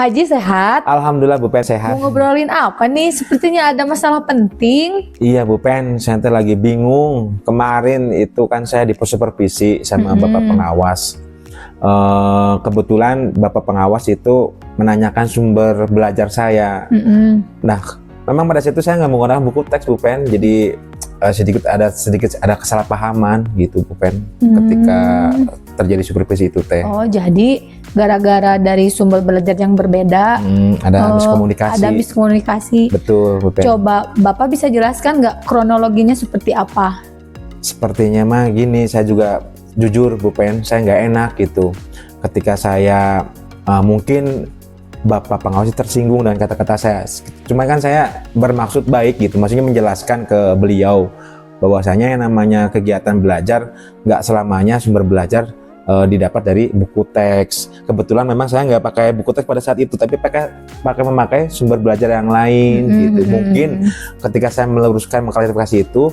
Haji sehat? Alhamdulillah Bu Pen sehat. Mau ngobrolin apa nih? Sepertinya ada masalah penting. Iya Bu Pen, saya lagi bingung. Kemarin itu kan saya supervisi sama Bapak pengawas. Kebetulan Bapak pengawas itu menanyakan sumber belajar saya. Nah, memang pada situ saya nggak menggunakan buku teks Bu Pen, jadi sedikit ada kesalahpahaman gitu Bu Pen ketika terjadi supervisi itu teh. Oh, jadi gara-gara dari sumber belajar yang berbeda ada miskomunikasi. Ada miskomunikasi. Betul Bu Pen. Coba Bapak bisa jelaskan nggak kronologinya seperti apa? Sepertinya mah gini, saya juga jujur Bu Pen, saya nggak enak gitu ketika saya mungkin Bapak pengawas tersinggung dan kata-kata saya. Cuma kan saya bermaksud baik gitu, maksudnya menjelaskan ke beliau bahwasanya yang namanya kegiatan belajar nggak selamanya sumber belajar didapat dari buku teks. Kebetulan memang saya nggak pakai buku teks pada saat itu, tapi memakai sumber belajar yang lain gitu. Mungkin ketika saya meluruskan mengklarifikasi itu,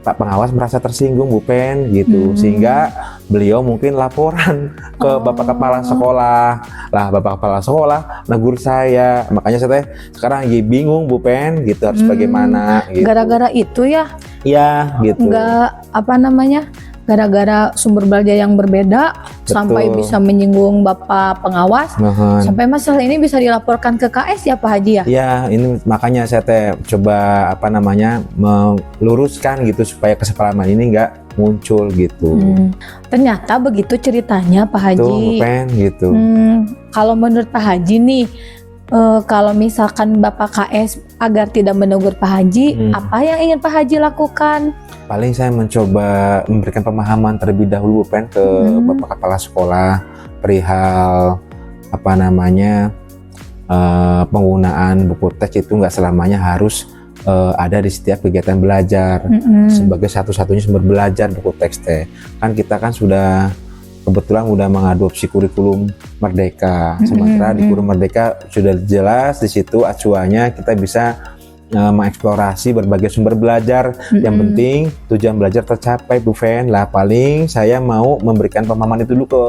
Pak pengawas merasa tersinggung Bu Pen gitu, sehingga beliau mungkin laporan ke Bapak Kepala Sekolah. Lah Bapak Kepala Sekolah negur saya, makanya saya sekarang lagi bingung Bu Pen gitu, harus bagaimana gitu. Gara-gara itu ya? Iya gitu. Enggak gara-gara sumber belajar yang berbeda. Betul. Sampai bisa menyinggung Bapak pengawas. Sampai masalah ini bisa dilaporkan ke KS ya Pak Haji ya? Iya, ini makanya saya coba meluruskan gitu supaya kesepakaman ini nggak muncul gitu. Ternyata begitu ceritanya Pak Haji. Tuh, Bu Pen gitu. Kalau menurut Pak Haji nih, kalau misalkan Bapak KS agar tidak menegur Pak Haji, apa yang ingin Pak Haji lakukan? Paling saya mencoba memberikan pemahaman terlebih dahulu Bu Pen ke Bapak Kepala Sekolah perihal penggunaan buku teks itu nggak selamanya harus ada di setiap kegiatan belajar sebagai satu-satunya sumber belajar buku teks teh. Kan kita kan kebetulan sudah mengadopsi kurikulum Merdeka. Sementara di kurikulum Merdeka sudah jelas di situ acuannya kita bisa mengeksplorasi berbagai sumber belajar. Yang penting tujuan belajar tercapai Bu Fen. Lah paling saya mau memberikan pemahaman itu dulu ke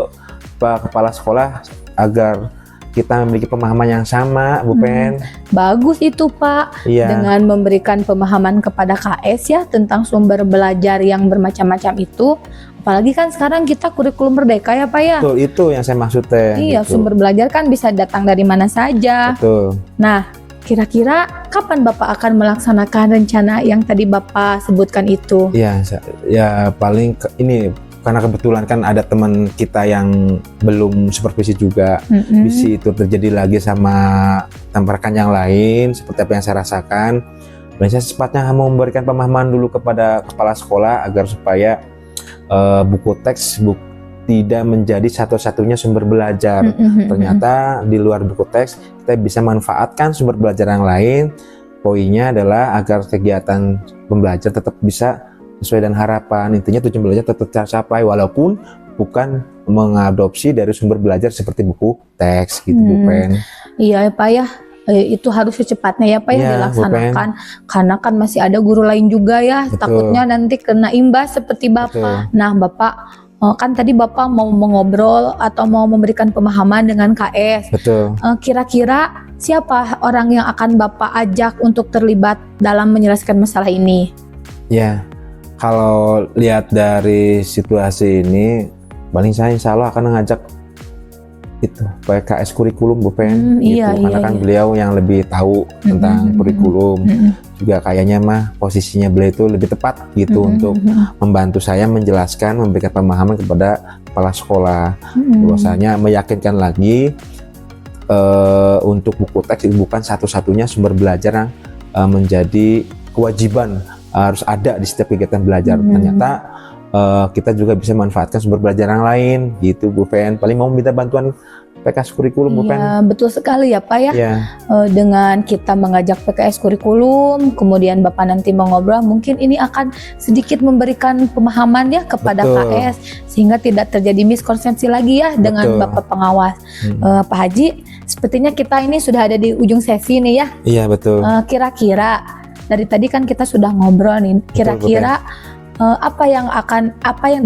Pak Kepala Sekolah agar kita memiliki pemahaman yang sama Bu Pen. Bagus itu Pak. Iya. Dengan memberikan pemahaman kepada KS ya tentang sumber belajar yang bermacam-macam itu. Apalagi kan sekarang kita kurikulum Merdeka ya Pak ya. Betul, itu yang saya maksud teh. Iya, gitu. Sumber belajar kan bisa datang dari mana saja. Betul. Nah, kira-kira kapan Bapak akan melaksanakan rencana yang tadi Bapak sebutkan itu? Iya, ya paling ini karena kebetulan kan ada teman kita yang belum supervisi juga. Bisi itu terjadi lagi sama rekan yang lain seperti apa yang saya rasakan. Dan saya sepatnya mau memberikan pemahaman dulu kepada kepala sekolah agar supaya buku teks tidak menjadi satu-satunya sumber belajar. Ternyata di luar buku teks kita bisa manfaatkan sumber belajar yang lain. Poinnya adalah agar kegiatan pembelajar tetap bisa sesuai dengan harapan. Intinya tujuan belajar tetap tercapai walaupun bukan mengadopsi dari sumber belajar seperti buku teks gitu Bu Pen. Iya Pak ya. Itu harus secepatnya ya Pak ya dilaksanakan, karena kan masih ada guru lain juga ya. Betul. Takutnya nanti kena imbas seperti Bapak. Betul. Nah Bapak kan tadi Bapak mau mengobrol atau mau memberikan pemahaman dengan KS. Betul. Kira-kira siapa orang yang akan Bapak ajak untuk terlibat dalam menyelesaikan masalah ini? Ya, kalau lihat dari situasi ini, paling saya insya Allah akan mengajak itu PKS kurikulum Bu Pen gitu. Karena kan beliau yang lebih tahu tentang kurikulum. Juga kayaknya mah posisinya beliau itu lebih tepat gitu untuk membantu saya menjelaskan, memberikan pemahaman kepada kepala sekolah. Bahwasanya meyakinkan lagi untuk buku teks bukan satu-satunya sumber belajar yang menjadi kewajiban harus ada di setiap kegiatan belajar. Ternyata kita juga bisa manfaatkan sumber belajar yang lain gitu Bu Pen. Paling mau minta bantuan PKS kurikulum Bu Pen. Iya betul sekali ya Pak ya. Dengan kita mengajak PKS kurikulum, kemudian Bapak nanti mengobrol, mungkin ini akan sedikit memberikan pemahaman ya kepada KS sehingga tidak terjadi miskonsepsi lagi ya dengan Bapak pengawas. Pak Haji, sepertinya kita ini sudah ada di ujung sesi nih ya. Iya betul. Kira-kira dari tadi kan kita sudah ngobrol nih. Kira-kira apa yang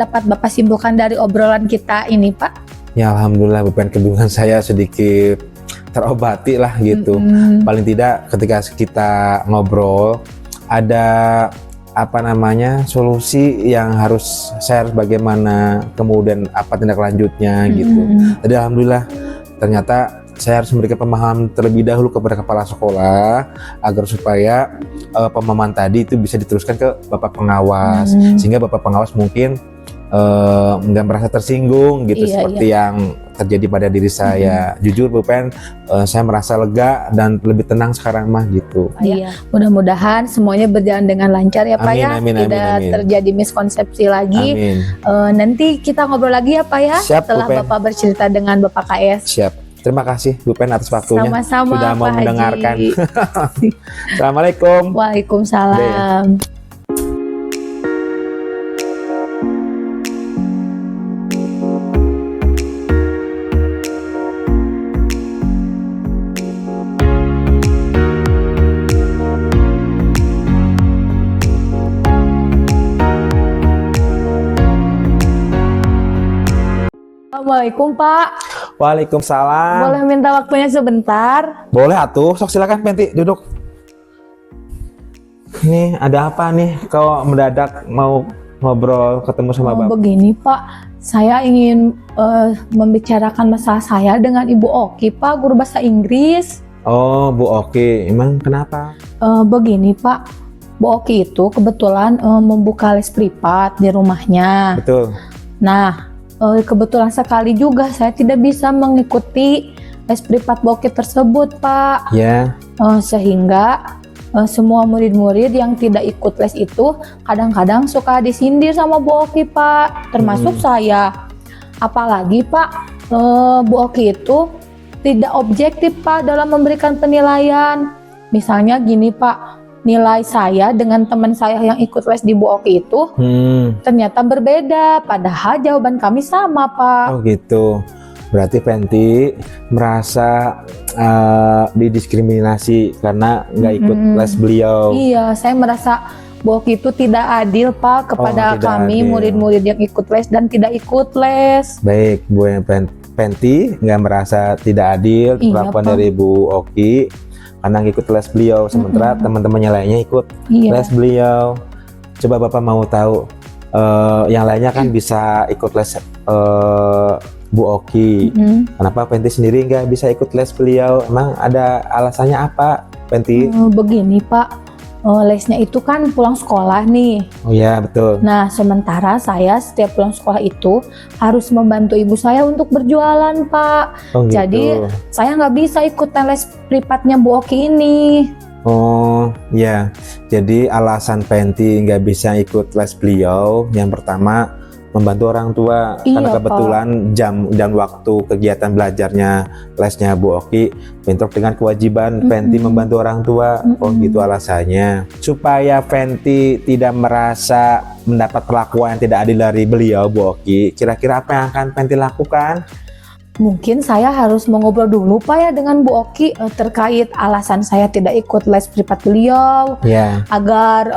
dapat Bapak simpulkan dari obrolan kita ini Pak? Ya alhamdulillah Bu Pen, kebingungan saya sedikit terobati lah gitu. Paling tidak ketika kita ngobrol ada solusi yang saya harus bagaimana, kemudian apa tindak lanjutnya gitu. Jadi alhamdulillah ternyata saya harus memberikan pemahaman terlebih dahulu kepada kepala sekolah agar supaya pemahaman tadi itu bisa diteruskan ke Bapak pengawas, sehingga Bapak pengawas mungkin nggak merasa tersinggung gitu, seperti yang terjadi pada diri saya. Jujur Bu Pen, saya merasa lega dan lebih tenang sekarang mah gitu. Iya, mudah-mudahan semuanya berjalan dengan lancar ya Pak ya. Tidak terjadi miskonsepsi lagi. Nanti kita ngobrol lagi ya Pak ya. Siap, setelah Bapak bercerita dengan Bapak KS. Siap. Terima kasih Bu Pen atas waktunya. Sama-sama, sudah mau Pak mendengarkan. Haji. Assalamualaikum. Waalaikumsalam. Assalamualaikum Pak. Waalaikumsalam. Boleh minta waktunya sebentar? Boleh atuh, sok silakan Penti, duduk. Ini ada apa nih kau mendadak mau ngobrol ketemu sama Bapak? Begini Pak, saya ingin membicarakan masalah saya dengan Ibu Oki Pak, guru bahasa Inggris. Oh Bu Oki, emang kenapa? Begini Pak, Bu Oki itu kebetulan membuka les privat di rumahnya. Betul. Nah, kebetulan sekali juga saya tidak bisa mengikuti les privat Bu Oki tersebut Pak. Ya. Sehingga semua murid-murid yang tidak ikut les itu kadang-kadang suka disindir sama Bu Oki Pak, termasuk saya. Apalagi Pak, Bu Oki itu tidak objektif Pak dalam memberikan penilaian. Misalnya gini Pak, nilai saya dengan teman saya yang ikut les di Bu Oki itu ternyata berbeda, padahal jawaban kami sama Pak. Oh gitu. Berarti Penti merasa didiskriminasi karena nggak ikut les beliau. Iya, saya merasa Bu Oki itu tidak adil Pak kepada kami murid-murid yang ikut les dan tidak ikut les. Baik, Bu Penti nggak merasa tidak adil perlakuan dari Bu Oki karena ngikut les beliau, sementara teman-temannya lainnya ikut les beliau. Coba Bapak mau tahu, yang lainnya kan bisa ikut les Bu Oki, kenapa Penti sendiri nggak bisa ikut les beliau? Emang ada alasannya apa, Penti? Begini Pak, lesnya itu kan pulang sekolah nih. Oh ya, betul. Nah, sementara saya setiap pulang sekolah itu harus membantu ibu saya untuk berjualan Pak. Oh, gitu. Jadi saya nggak bisa ikut les privatnya Bu Oki ini. Oh ya, jadi alasan Penti nggak bisa ikut les beliau yang pertama membantu orang tua, karena kebetulan jam waktu kegiatan belajarnya lesnya Bu Oki bentrok dengan kewajiban Penti membantu orang tua. Oh gitu alasannya. Supaya Penti tidak merasa mendapat perlakuan yang tidak adil dari beliau Bu Oki, kira-kira apa yang akan Penti lakukan? Mungkin saya harus mengobrol dulu Pak ya dengan Bu Oki terkait alasan saya tidak ikut les privat beliau, agar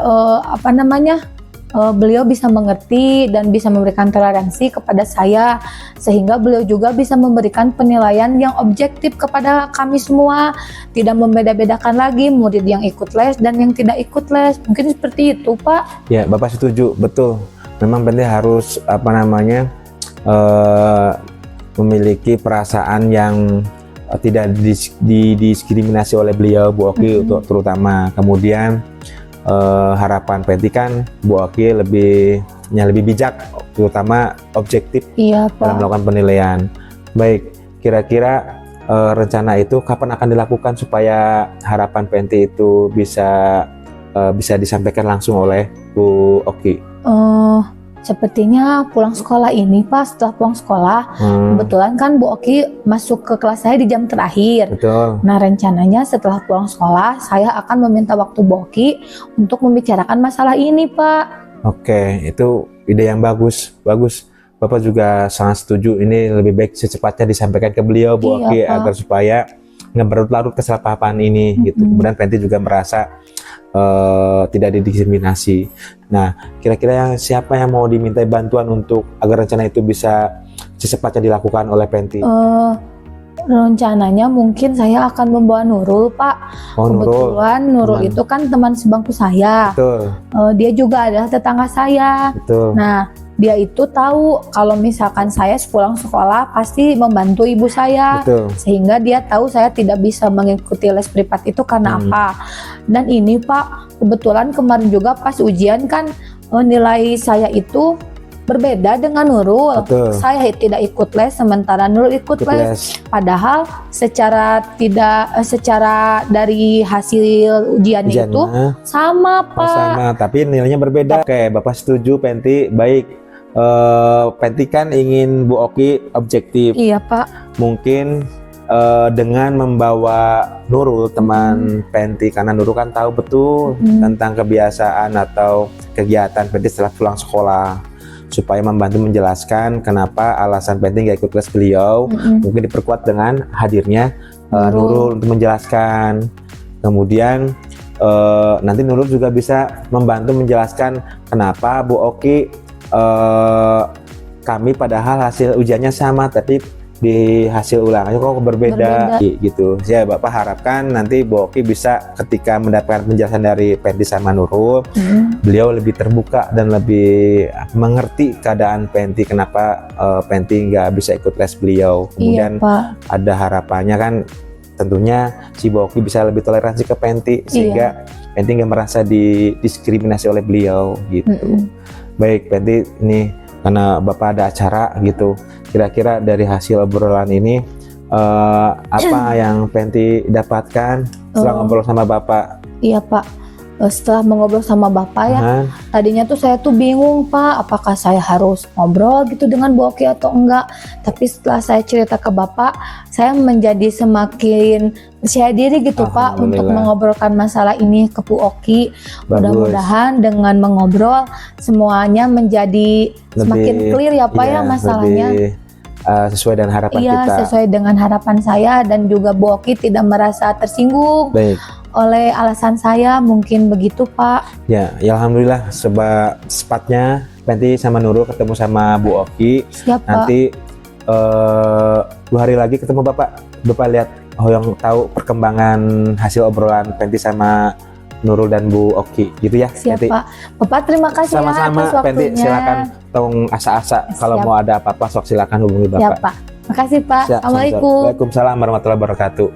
beliau bisa mengerti dan bisa memberikan toleransi kepada saya, sehingga beliau juga bisa memberikan penilaian yang objektif kepada kami semua, tidak membeda-bedakan lagi murid yang ikut les dan yang tidak ikut les. Mungkin seperti itu Pak. Ya, Bapak setuju, betul. Memang Penti harus memiliki perasaan yang tidak didiskriminasi oleh beliau Bu Oki untuk terutama. Kemudian harapan Penti kan Bu Oki lebih bijak, terutama objektif dalam melakukan penilaian. Baik, kira-kira rencana itu kapan akan dilakukan supaya harapan Penti itu bisa disampaikan langsung oleh Bu Oki? Sepertinya pulang sekolah ini Pak, setelah pulang sekolah kebetulan kan Bu Oki masuk ke kelas saya di jam terakhir. Betul. Nah rencananya setelah pulang sekolah saya akan meminta waktu Bu Oki untuk membicarakan masalah ini Pak. Oke, itu ide yang bagus. Bapak juga sangat setuju, ini lebih baik secepatnya disampaikan ke beliau Bu Oki agar supaya nggak berlarut kesalahpahaman ini gitu. Kemudian Penti juga merasa tidak didiskriminasi. Nah, kira-kira siapa yang mau dimintai bantuan untuk agar rencana itu bisa secepatnya dilakukan oleh Penti? Rencananya mungkin saya akan membawa Nurul, Pak. Oh, Nurul. Kebetulan Nurul Teman. itu kan teman sebangku saya. Betul. Dia juga adalah tetangga saya. Betul. Nah, dia itu tahu kalau misalkan saya pulang sekolah pasti membantu ibu saya. Betul. Sehingga dia tahu saya tidak bisa mengikuti les privat itu karena apa. Dan ini Pak, kebetulan kemarin juga pas ujian kan nilai saya itu berbeda dengan Nurul. Betul. Saya tidak ikut les sementara Nurul ikut les. Padahal secara dari hasil ujiannya itu sama Pak. Sama, tapi nilainya berbeda. Oke, Bapak setuju Penti. Baik. Penti kan ingin Bu Oki objektif. Iya Pak. Mungkin dengan membawa Nurul teman Penti, karena Nurul kan tahu betul tentang kebiasaan atau kegiatan Penti setelah pulang sekolah, supaya membantu menjelaskan kenapa alasan Penti nggak ikut les beliau. Mungkin diperkuat dengan hadirnya Nurul untuk menjelaskan. Kemudian nanti Nurul juga bisa membantu menjelaskan kenapa Bu Oki kami padahal hasil ujiannya sama tapi di hasil ulangannya kok berbeda. Gitu. Ya Bapak harapkan nanti Bu Oki bisa ketika mendapatkan penjelasan dari Penti sama Nurul, beliau lebih terbuka dan lebih mengerti keadaan Penti, kenapa Penti nggak bisa ikut les beliau. Kemudian ada harapannya kan tentunya si Bu Oki bisa lebih toleransi ke Penti sehingga Penti nggak merasa didiskriminasi oleh beliau gitu. Baik Penti, ini karena Bapak ada acara gitu, kira-kira dari hasil obrolan ini apa yang Penti dapatkan setelah ngobrol sama Bapak? Iya Pak, setelah mengobrol sama Bapak ya, tadinya tuh saya tuh bingung Pak, apakah saya harus ngobrol gitu dengan Bu Oki atau enggak. Tapi setelah saya cerita ke Bapak, saya menjadi semakin percaya diri gitu Pak untuk mengobrolkan masalah ini ke Bu Oki. Mudah-mudahan dengan mengobrol semuanya menjadi semakin clear ya Pak ya masalahnya. Sesuai dengan harapan kita. Iya, sesuai dengan harapan saya dan juga Bu Oki tidak merasa tersinggung oleh alasan saya, mungkin begitu Pak. Ya alhamdulillah sepatnya Penti sama Nurul ketemu sama Bu Oki. Siap, nanti 2 hari lagi ketemu Bapak lihat yang tahu perkembangan hasil obrolan Penti sama Nurul dan Bu Oki gitu ya. Siap Penti. Pak. Bapak terima kasih sama-sama ya atas waktunya. Penti, silakan tong asa-asa kalau mau ada apa-apa sok silakan hubungi Bapak. Siap Pak. Makasih Pak. Assalamualaikum. Waalaikumsalam warahmatullahi wabarakatuh.